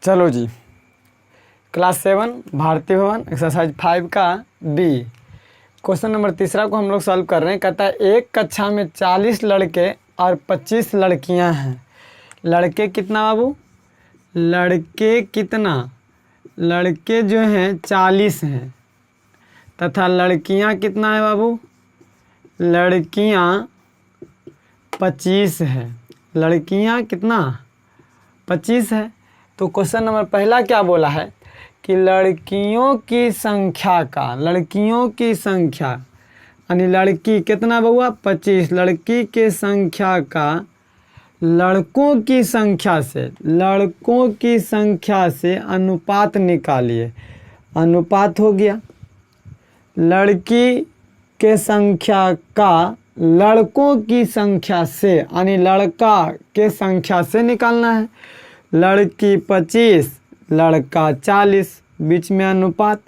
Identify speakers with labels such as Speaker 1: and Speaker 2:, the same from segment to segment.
Speaker 1: चलो जी, क्लास 7 भारतीय भवन एक्सरसाइज 5 का बी क्वेश्चन नंबर तीसरा को हम लोग सॉल्व कर रहे हैं। कहता है एक कक्षा में 40 लड़के और 25 लड़कियां हैं। लड़के कितना बाबू? लड़के कितना? लड़के जो हैं 40 हैं तथा लड़कियां कितना है बाबू? लड़कियां 25 है। लड़कियां कितना? 25 है। तो क्वेश्चन नंबर पहला क्या बोला है कि लड़कियों की संख्या का, लड़कियों की संख्या यानी लड़की कितना बउआ? 25। लड़की के संख्या का लड़कों की संख्या से, लड़कों की संख्या से अनुपात निकालिए। अनुपात हो गया लड़की के संख्या का लड़कों की संख्या से यानी लड़का के संख्या से निकालना है। लड़की 25 लड़का 40 बीच में अनुपात।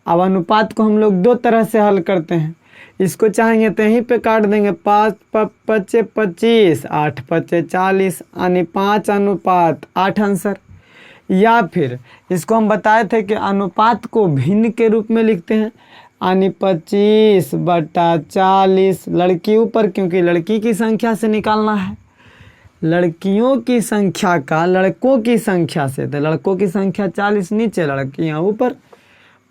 Speaker 1: अब अनुपात को हम लोग दो तरह से हल करते हैं। इसको चाहेंगे तो यहीं पे काट देंगे, 5 पच्चे 25 8 पच्चे 40 यानी 5:8 आंसर। या फिर इसको हम बताए थे कि अनुपात को भिन्न के रूप में लिखते हैं यानी 25/40। लड़की ऊपर क्योंकि लड़की की संख्या से निकालना है। लड़कियों की संख्या का लड़कों की संख्या से, तो लड़कों की संख्या 40 नीचे, लड़कियां ऊपर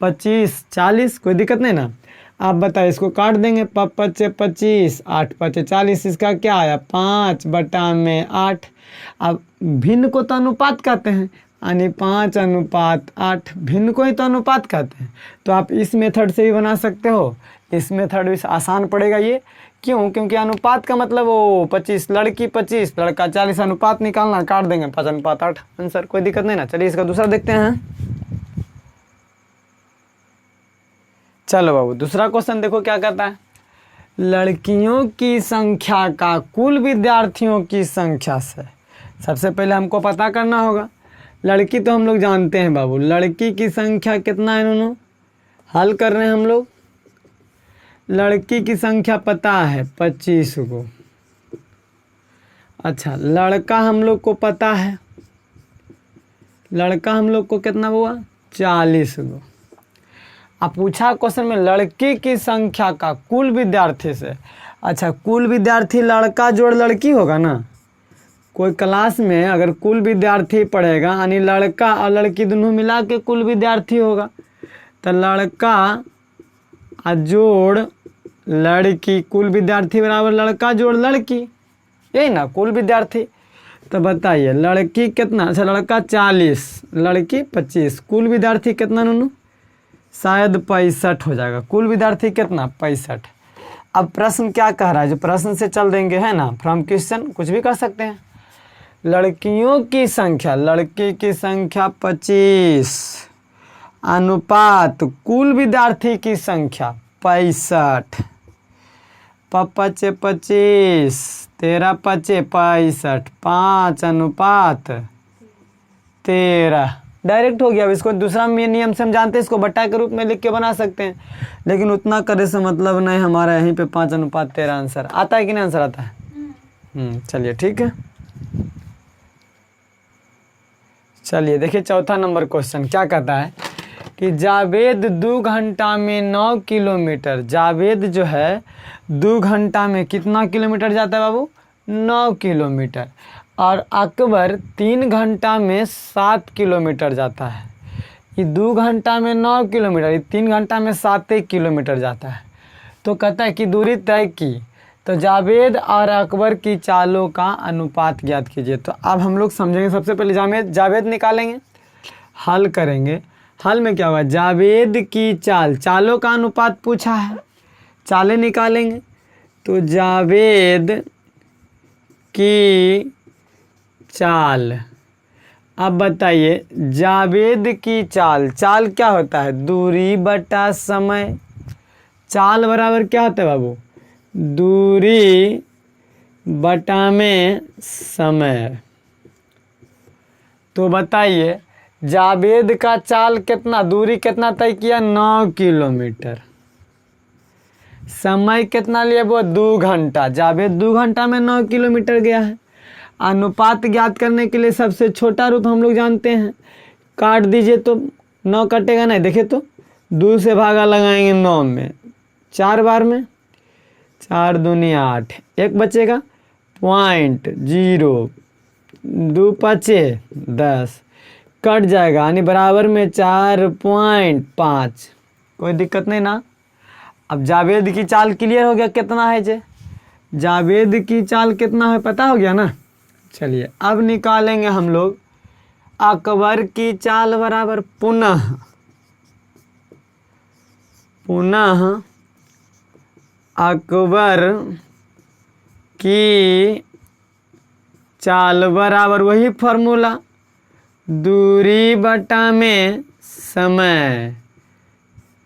Speaker 1: 25 40। कोई दिक्कत नहीं ना। आप बताइए, इसको काट देंगे, 5 पच्चे 25 8 पच्चे 40। इसका क्या आया? 5/8। अब भिन्न को तो अनुपात कहते हैं यानी 5:8। भिन्न को ही तो अनुपात कहते हैं। तो आप इस मेथड से भी बना सकते हो। इस मेथड भी आसान पड़ेगा ये। क्यों? क्योंकि अनुपात का मतलब वो 25 लड़की 25 लड़का 40। अनुपात निकालना, काट देंगे 5:8 आंसर। कोई दिक्कत नहीं ना। चलिए इसका दूसरा देखते हैं। चलो बाबू, दूसरा क्वेश्चन देखो क्या कहता है। लड़कियों की संख्या का कुल विद्यार्थियों की संख्या से। सबसे पहले हमको पता करना होगा। लड़की तो हम लोग जानते हैं बाबू, लड़की की संख्या कितना है? इन्होंने हल कर रहे हैं हम लोग। लड़की की संख्या पता है 25 को। अच्छा, लड़का हम लोग को पता है, लड़का हम लोग को कितना हुआ? 40 को। अब पूछा क्वेश्चन में लड़की की संख्या का कुल विद्यार्थी से। अच्छा, कुल विद्यार्थी लड़का जोड़ लड़की होगा ना। कोई क्लास में अगर कुल विद्यार्थी पढ़ेगा यानी लड़का और लड़की दोनों मिला के कुल विद्यार्थी होगा। तो लड़का जोड़ लड़की, कुल विद्यार्थी बराबर लड़का जोड़ लड़की, यही ना कुल विद्यार्थी। तो बताइए लड़की कितना? अच्छा, लड़का 40 लड़की 25, कुल विद्यार्थी कितना नूनू? शायद 65 हो जाएगा। कुल विद्यार्थी कितना? 65। अब प्रश्न क्या कह रहा है, जो प्रश्न से चल देंगे है ना, फ्रॉम क्वेश्चन कुछ भी कर सकते हैं। लड़कियों की संख्या, लड़की की संख्या 25 अनुपात कुल विद्यार्थी की संख्या 65। 5 पच्चे 25 13 पच्चे 65 5:13 डायरेक्ट हो गया। अब इसको दूसरा नियम से हम जानते हैं, इसको बट्टा के रूप में लिख के बना सकते हैं, लेकिन उतना करे से मतलब नहीं। हमारा यहीं पे 5:13 आंसर आता है कि नहीं? आंसर आता है। चलिए ठीक है। चलिए देखिए चौथा नंबर क्वेश्चन क्या कहता है कि जावेद 2 घंटा में 9 किलोमीटर। जावेद जो है 2 घंटा में कितना किलोमीटर जाता है बाबू? 9 किलोमीटर। और अकबर 3 घंटा में 7 किलोमीटर जाता है। ये 2 घंटा में 9 किलोमीटर, ये 3 घंटा में 7 किलोमीटर जाता है। तो कहता है कि दूरी तय की, तो जावेद और अकबर की चालों का अनुपात ज्ञात कीजिए। तो अब हम लोग समझेंगे। सबसे पहले जावेद निकालेंगे, हल करेंगे। हल में क्या होगा? जावेद की चाल, चालों का अनुपात पूछा है, चालें निकालेंगे। तो जावेद की चाल। अब बताइए जावेद की चाल, चाल क्या होता है? दूरी बटा समय। चाल बराबर क्या होता है बाबू? दूरी बटा में समय। तो बताइए जावेद का चाल कितना, दूरी कितना तय किया? 9 किलोमीटर। समय कितना लिया वो? 2 घंटा। जावेद 2 घंटा में 9 किलोमीटर गया है। अनुपात ज्ञात करने के लिए सबसे छोटा रूप हम लोग जानते हैं काट दीजिए तो 9 कटेगा नहीं, देखिए तो 2 से भागा लगाएंगे 9 में, 4 बार में 4 दूनी 8, एक बचेगा 0.0, 2 पचे 10, कट जाएगा यानी बराबर में 4.5। कोई दिक्कत नहीं ना। अब जावेद की चाल क्लियर हो गया, कितना है जे जावेद की चाल कितना है पता हो गया ना। चलिए अब निकालेंगे हम लोग अकबर की चाल बराबर पुनः अकबर की चाल बराबर वही फॉर्मूला, दूरी बटा में समय,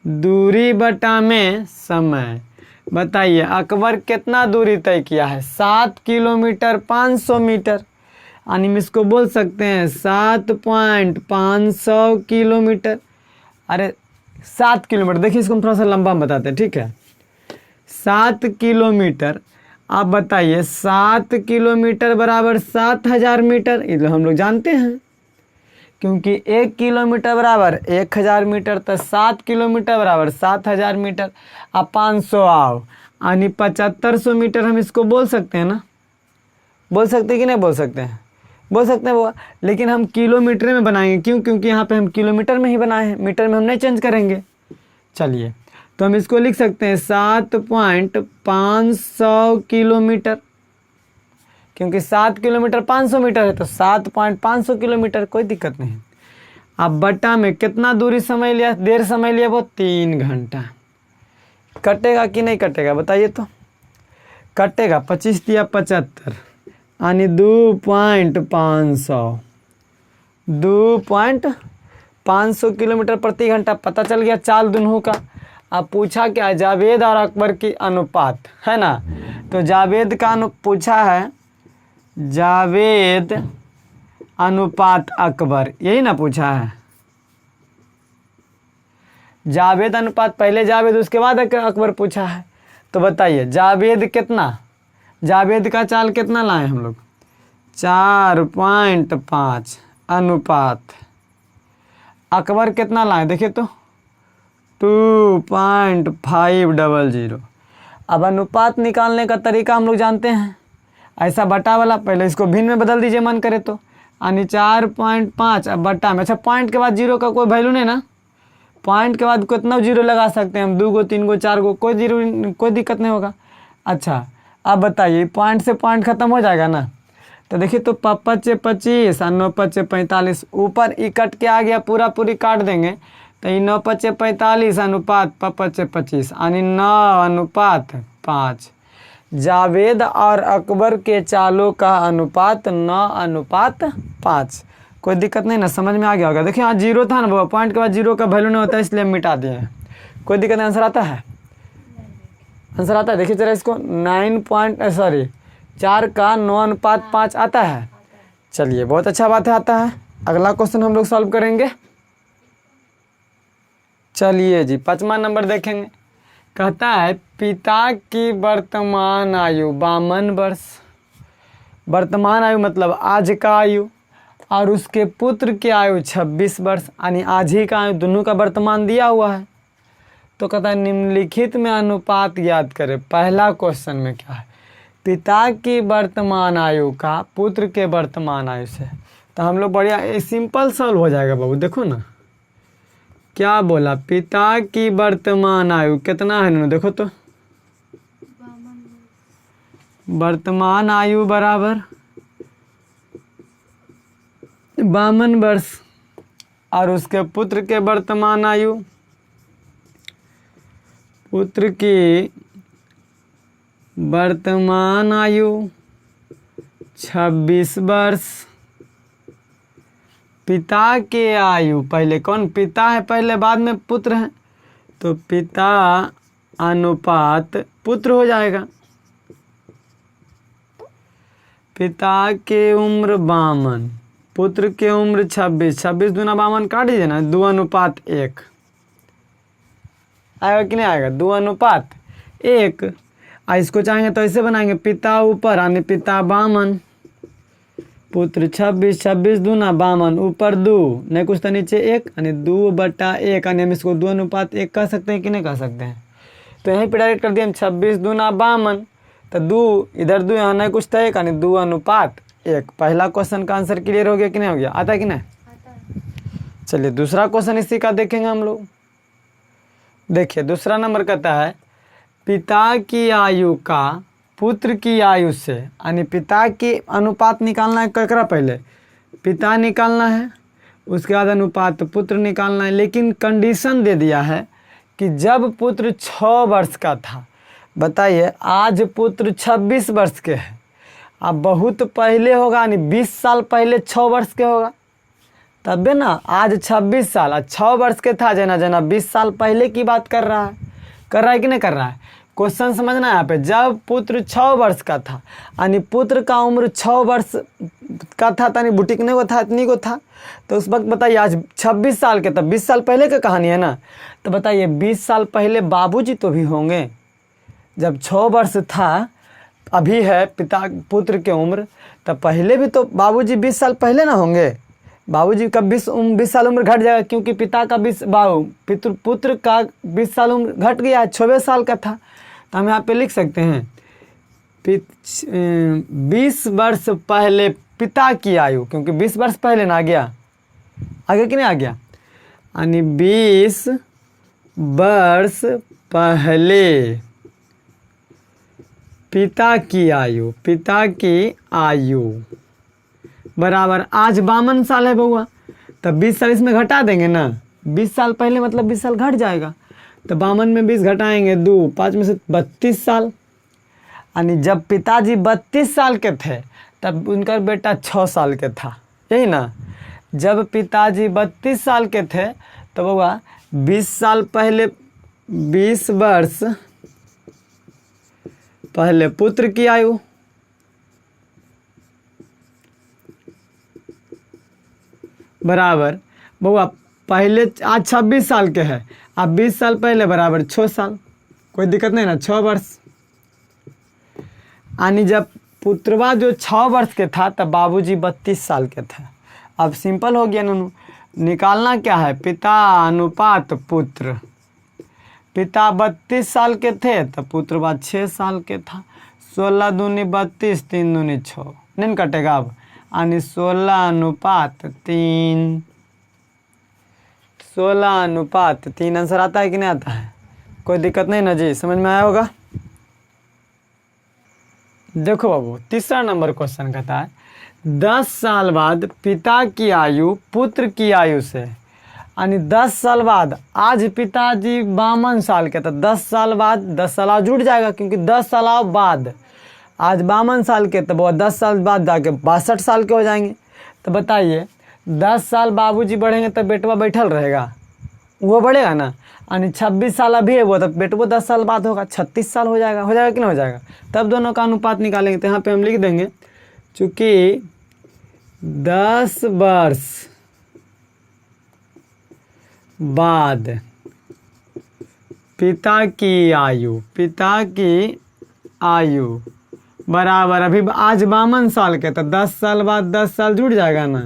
Speaker 1: दूरी बटा में समय। बताइए अकबर कितना दूरी तय किया है, 7 किलोमीटर 500 मीटर, यानी हम इसको बोल सकते हैं 7.500 किलोमीटर। अरे 7 किलोमीटर, देखिए इसको हम थोड़ा सा लंबा बताते हैं, ठीक है। 7 किलोमीटर, आप बताइए 7 किलोमीटर बराबर 7000 मीटर, ये तो हम लोग जानते हैं, क्योंकि 1 किलोमीटर बराबर 1000 मीटर, तो 7 किलोमीटर बराबर 7000 मीटर। अब 500 आओ यानी 7500 मीटर, हम इसको बोल सकते हैं ना, बोल सकते हैं कि नहीं बोल सकते हैं, बोल सकते हैं वो, लेकिन हम किलोमीटर में बनाएंगे, क्यों, क्योंकि यहाँ पे हम किलोमीटर में ही बनाए हैं, मीटर में हम नहीं चेंज करेंगे। चलिए तो हम इसको लिख सकते हैं 7.500 किलोमीटर, क्योंकि 7 किलोमीटर 500 मीटर है तो 7.500 किलोमीटर, कोई दिक्कत नहीं। अब बटा में कितना दूरी समय लिया, देर समय लिया, वो 3 घंटा। कटेगा कि नहीं कटेगा बताइए तो, कटेगा। 25 दिया 75 यानी 2.500 किलोमीटर प्रति घंटा। पता चल गया चाल दोनों का। अब पूछा क्या, जावेद और अकबर की अनुपात है ना, तो जावेद का पूछा है, जावेद अनुपात अकबर, यही ना पूछा है। जावेद अनुपात, पहले जावेद उसके बाद अकबर पूछा है। तो बताइए जावेद कितना, जावेद का चाल कितना लाए हम लोग, 4.5 अनुपात अकबर कितना लाए, देखिए तो 2.500। अब अनुपात निकालने का तरीका हम लोग जानते हैं, ऐसा बटा वाला, पहले इसको भिन्न में बदल दीजिए मन करे तो, यानी 4.5 अब बटा में। अच्छा पॉइंट के बाद जीरो का कोई वैल्यू नहीं ना, पॉइंट के बाद कितना जीरो लगा सकते हैं हम, 2 गो 3 गो 4 गो, कोई जीरो, कोई दिक्कत नहीं होगा। अच्छा अब बताइए पॉइंट से पॉइंट खत्म हो जाएगा ना, तो देखिए तो 5 25 और 9 5 45, ऊपर ई कट के आ गया, पूरा पूरी काट देंगे तो ये 9 5 45 अनुपात 5 25 यानी 9:5। जावेद और अकबर के चालों का अनुपात 9:5। कोई दिक्कत नहीं ना, समझ में आ गया होगा। देखिए यहाँ जीरो था ना, पॉइंट के बाद जीरो का वैल्यू नहीं होता है, इसलिए मिटा दिए। कोई दिक्कत नहीं, आंसर आता है, आंसर आता है। देखिए जरा इसको 4 का 9:5 आता है। चलिए बहुत अच्छा बात है, आता है। अगला क्वेश्चन हम लोग सॉल्व करेंगे। चलिए जी 5वां नंबर देखेंगे। कहता है पिता की वर्तमान आयु 52 वर्ष, वर्तमान आयु मतलब आज का आयु, और उसके पुत्र की आयु 26 वर्ष, यानी आज ही का आयु, दोनों का वर्तमान दिया हुआ है। तो कहता है निम्नलिखित में अनुपात ज्ञात करें। पहला क्वेश्चन में क्या है, पिता की वर्तमान आयु का पुत्र के वर्तमान आयु से। तो हम लोग बढ़िया सिंपल सॉल्व हो जाएगा बाबू। देखो ना क्या बोला, पिता की वर्तमान आयु कितना है ना, देखो तो वर्तमान आयु बराबर 52 वर्ष, और उसके पुत्र के वर्तमान आयु, पुत्र की वर्तमान आयु 26 वर्ष। पिता के आयु, पहले कौन पिता है पहले, बाद में पुत्र है, तो पिता अनुपात पुत्र हो जाएगा। पिता के उम्र 52, पुत्र के उम्र 26, 26 दूना 52 काट दीजिए ना, 2:1 आएगा कि नहीं आएगा, 2:1। इसको चाहेंगे तो ऐसे बनाएंगे, पिता ऊपर यानी पिता 52, पुत्र 26, 26 दूना 52, ऊपर 2 नहीं कुछ तो नीचे 1 यानी 2/1 यानी हम इसको 2:1 कह सकते हैं कि नहीं कह सकते हैं। तो यहीं पे डायरेक्ट कर दिया हम 26 दूना 52, तो 2 इधर 2 यहाँ नहीं कुछ तो 1 यानी 2:1। पहला क्वेश्चन का आंसर क्लियर हो गया कि नहीं हो गया, आता है कि नहीं? चलिए दूसरा क्वेश्चन इसी का देखेंगे हम लोग। देखिए दूसरा नंबर कहता है पिता की आयु का पुत्र की आयु से, यानी पिता की अनुपात निकालना है। ककरा पहले पिता निकालना है, उसके बाद अनुपात पुत्र निकालना है। लेकिन कंडीशन दे दिया है कि जब पुत्र 6 वर्ष का था। बताइए आज पुत्र 26 वर्ष के हैं, अब बहुत पहले होगा यानी 20 साल पहले 6 वर्ष के होगा तब ना। आज 26 साल आज 6 वर्ष के था, जना जना 20 साल पहले की बात कर रहा है कि नहीं कर रहा है? क्वेश्चन समझना है यहाँ पे। जब पुत्र 6 वर्ष का था यानी पुत्र का उम्र 6 वर्ष का था, यानी बुटिकने को था, इतनी को था। तो उस वक्त बताइए आज 26 साल के, तब 20 साल पहले की कहानी है ना। तो बताइए 20 साल पहले बाबूजी तो भी होंगे। जब 6 वर्ष था अभी है पुत्र की उम्र, तब पहले भी तो बाबूजी 20 साल पहले ना होंगे। बाबूजी का 20 साल उम्र घट जाएगा, क्योंकि पिता का पुत्र का 20 साल उम्र घट गया है, 26 साल का था। तो हम यहाँ पे लिख सकते हैं 20 वर्ष पहले पिता की आयु, क्योंकि 20 वर्ष पहले ना आ गया, आगे कि नहीं आ गया, यानी 20 वर्ष पहले पिता की आयु बराबर आज 52 साल है बउआ। तब 20 साल इसमें घटा देंगे ना, 20 साल पहले मतलब 20 साल घट जाएगा। तो 52 में 20 घटाएंगे 2, 5 में से 32 साल। यानी जब पिताजी 32 साल के थे तब उनका बेटा 6 साल के था, यही ना। जब पिताजी 32 साल के थे तो बउआ 20 साल पहले 20 वर्ष पहले पुत्र की आयु बराबर बउआ पहले आज 26 साल के हैं, अब 20 साल पहले बराबर 6 साल, कोई दिक्कत नहीं ना, 6 वर्ष। यानी जब पुत्रवा जो 6 वर्ष के था तब बाबूजी 32 साल के थे। अब सिंपल हो गया नूनू, निकालना क्या है, पिता अनुपात पुत्र। पिता 32 साल के थे तो पुत्रवा 6 साल के था। 16 दूनी 32, 3 दूनी 6, नहीं कटेगा अब, यानी 16 अनुपात 3। 16 अनुपात 3 आंसर आता है कि नहीं आता है? कोई दिक्कत नहीं ना जी, समझ में आया होगा। देखो बाबू तीसरा नंबर क्वेश्चन कहता है 10 साल बाद पिता की आयु पुत्र की आयु से, यानी 10 साल बाद आज पिताजी 52 साल के, तो 10 साल बाद 10 साल जुड़ जाएगा, क्योंकि 10 साल बाद आज 52 साल के, तो वो 10 साल बाद जाके 62 साल के हो जाएंगे। तो बताइए 10 साल बाबूजी बढ़ेंगे तो बेटवा बैठल रहेगा, वो बढ़ेगा ना। यानी 26 साल अभी है वो, तो बेटवा 10 साल बाद होगा, 36 साल हो जाएगा कि नहीं हो जाएगा। तब दोनों का अनुपात निकालेंगे। तो यहाँ पे हम लिख देंगे चूँकि 10 वर्ष बाद पिता की आयु बराबर अभी आज 52 साल के, तो 10 साल बाद 10 साल जुड़ जाएगा ना,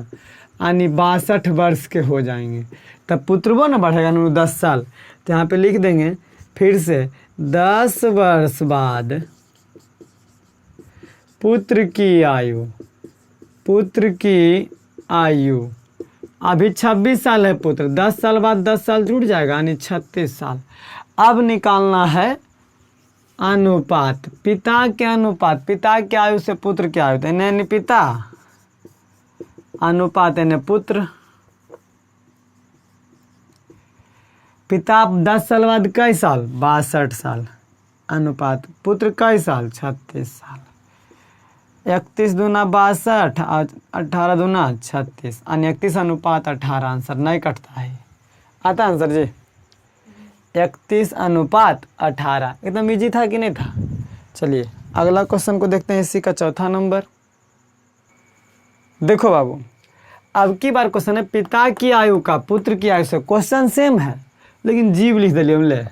Speaker 1: यानी 62 वर्ष के हो जाएंगे। तब पुत्र वो ना बढ़ेगा ना 10 साल। तो यहाँ पे लिख देंगे फिर से 10 वर्ष बाद पुत्र की आयु अभी 26 साल है पुत्र, 10 साल बाद 10 साल जुड़ जाएगा यानी 36 साल। अब निकालना है अनुपात, पिता के अनुपात, पिता की आयु से पुत्र की आयु, यानी पिता अनुपात यानी पुत्र। पिता 10 साल बाद कई साल, 62 साल, अनुपात पुत्र कई साल, 36 साल। 31 दूना 62 और 18 दूना 36, यानी 31 अनुपात 18 आंसर नहीं कटता है। आता आंसर जी 31 अनुपात 18, एकदम इजी था कि नहीं था। चलिए अगला क्वेश्चन को देखते हैं, इसी का चौथा नंबर। देखो बाबू अब की बार क्वेश्चन है पिता की आयु का पुत्र की आयु से। क्वेश्चन सेम है लेकिन जीव लिख दिलिए हमले।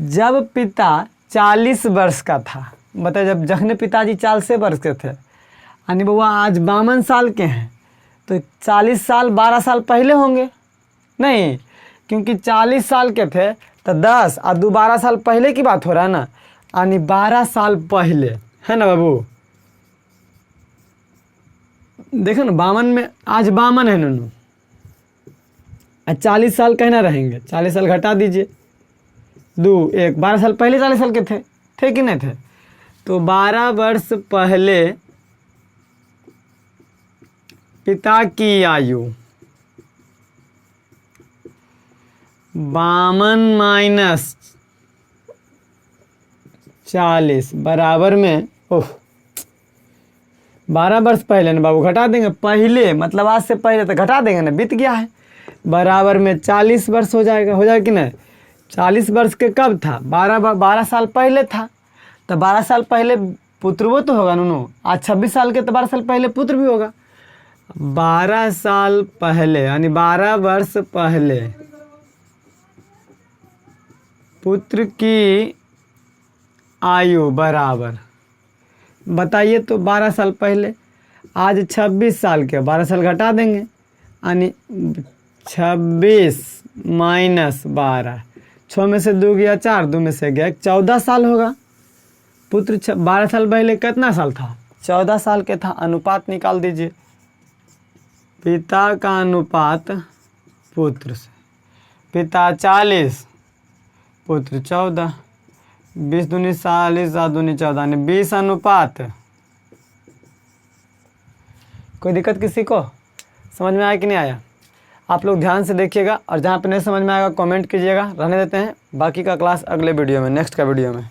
Speaker 1: जब पिता 40 वर्ष का था, बताइए जब जखने पिताजी 40 वर्ष के थे, यानी बउआ आज 52 साल के हैं, तो 40 साल 12 साल पहले होंगे नहीं, क्योंकि 40 साल के थे तो 10 और 12 साल पहले की बात हो रहा है ना, यानी 12 साल पहले, है ना बाबू। देखो ना 52 में आज 52 है नूनू, 40 साल कहना रहेंगे, 40 साल घटा दीजिए, 2 1 12 साल पहले 40 साल के थे कि नहीं थे, तो 12 वर्ष पहले पिता की आयु 52 माइनस 40 बराबर में 12 वर्ष पहले ना बाबू, घटा देंगे, पहले मतलब आज से पहले तो घटा देंगे ना, बीत गया है, बराबर में 40 वर्ष हो जाएगा कि नहीं। 40 वर्ष के कब था, 12 साल पहले था, तो 12 साल पहले पुत्र वो तो होगा नूनू, आज 26 साल के तो 12 साल पहले पुत्र भी होगा। 12 साल पहले यानी 12 वर्ष पहले पुत्र की आयु बराबर, बताइए तो 12 साल पहले, आज 26 साल के 12 साल घटा देंगे, यानी 26 माइनस 12, 6 में से 2 गया 4, 2 में से गया 14 साल होगा। पुत्र 12 साल पहले कितना साल था, 14 साल के था। अनुपात निकाल दीजिए, पिता का अनुपात पुत्र से, पिता 40 पुत्र 14, 20 दूनी 40 7 दूनी 14 यानी 20 अनुपात। कोई दिक्कत किसी को, समझ में आया कि नहीं आया? आप लोग ध्यान से देखिएगा और जहाँ पे नहीं समझ में आएगा कमेंट कीजिएगा, रहने देते हैं। बाकी का क्लास अगले वीडियो में, नेक्स्ट का वीडियो में।